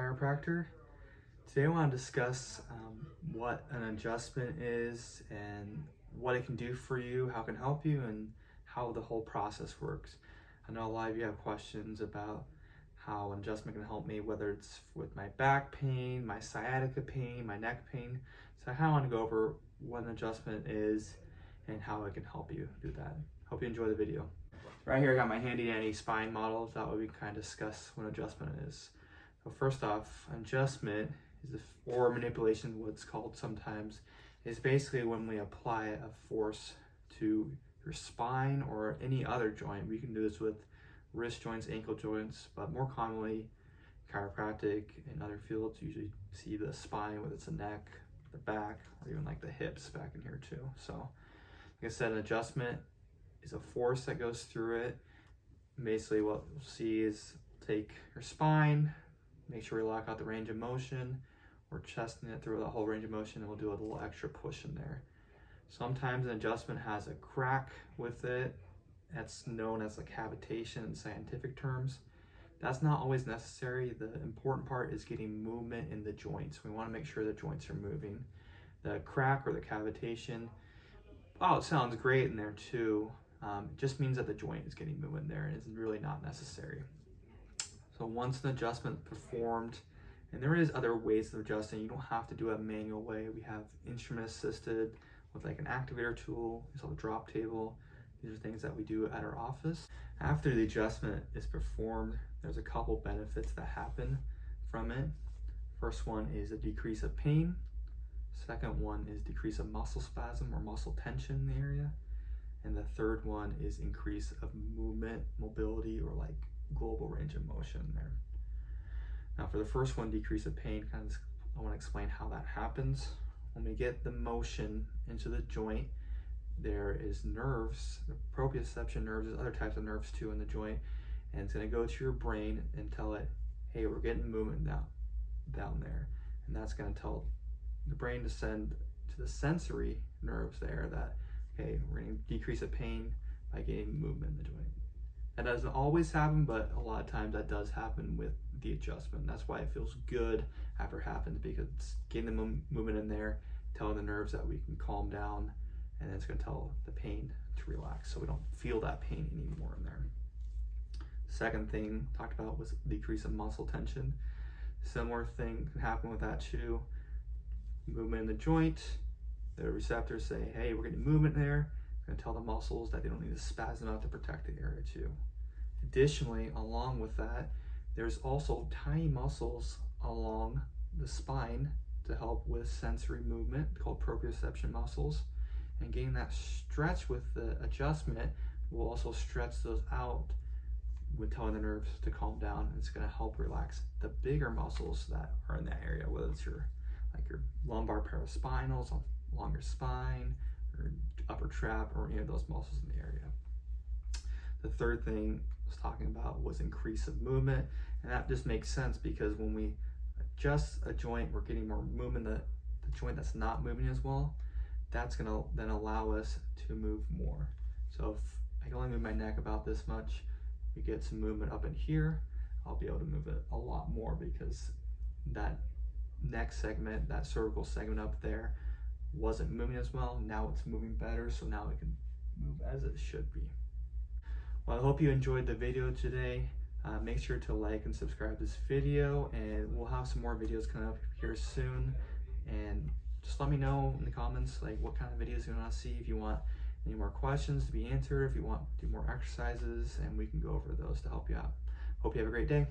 Chiropractor. Today I want to discuss what an adjustment is and what it can do for you, how it can help you, and how the whole process works. I know a lot of you have questions about how an adjustment can help me, whether it's with my back pain, my sciatica pain, my neck pain. So I kind of want to go over what an adjustment is and how it can help you do that. Hope you enjoy the video. Right here I got my handy dandy spine model. That way we can kind of discuss what adjustment is. So first off, adjustment is or manipulation, what's called sometimes, is basically when we apply a force to your spine or any other joint. We can do this with wrist joints, ankle joints, but more commonly chiropractic and other fields usually see the spine, whether it's the neck, the back, or even like the hips back in here too. So like I said, an adjustment is a force that goes through it. Basically what we'll see is take your spine, make sure we lock out the range of motion. We're chesting it through the whole range of motion, and we'll do a little extra push in there. Sometimes an adjustment has a crack with it. That's known as a cavitation in scientific terms. That's not always necessary. The important part is getting movement in the joints. We want to make sure the joints are moving. The crack or the cavitation, oh, it sounds great in there too. It just means that the joint is getting movement there, and it's really not necessary. So once an adjustment is performed, and there is other ways of adjusting, you don't have to do it a manual way. We have instrument assisted with like an activator tool. It's called a drop table. These are things that we do at our office. After the adjustment is performed, there's a couple benefits that happen from it. First one is a decrease of pain. Second one is decrease of muscle spasm or muscle tension in the area. And the third one is increase of movement, mobility, or like global range of motion there. Now for the first one, decrease of pain, I want to explain how that happens. When we get the motion into the joint, there is nerves, the proprioception nerves, there's other types of nerves too in the joint, and it's going to go to your brain and tell it, hey, we're getting movement down there. And that's going to tell the brain to send to the sensory nerves there that, okay, we're going to decrease the pain by getting movement in the joint. That doesn't always happen, but a lot of times that does happen with the adjustment. That's why it feels good after it happens, because it's getting the movement in there, telling the nerves that we can calm down, and then it's going to tell the pain to relax, so we don't feel that pain anymore in there. The second thing talked about was decrease of muscle tension. Similar thing can happen with that too. Movement in the joint, the receptors say, hey, we're getting movement there. It's going to tell the muscles that they don't need to spasm out to protect the area too. Additionally, along with that, there's also tiny muscles along the spine to help with sensory movement called proprioception muscles. And getting that stretch with the adjustment will also stretch those out with telling the nerves to calm down. It's going to help relax the bigger muscles that are in that area, whether it's your lumbar paraspinals along your spine, or upper trap, or any of those muscles in the area. The third thing I was talking about was increase of movement, and that just makes sense because when we adjust a joint, we're getting more movement. The joint that's not moving as well, that's going to then allow us to move more. So if I can only move my neck about this much, we get some movement up in here, I'll be able to move it a lot more because that neck segment, that cervical segment up there, wasn't moving as well. Now it's moving better, so now it can move as it should be. Well, I hope you enjoyed the video today. Make sure to like and subscribe to this video, and we'll have some more videos coming up here soon. And just let me know in the comments like what kind of videos you want to see, if you want any more questions to be answered, if you want to do more exercises, and we can go over those to help you out. Hope you have a great day.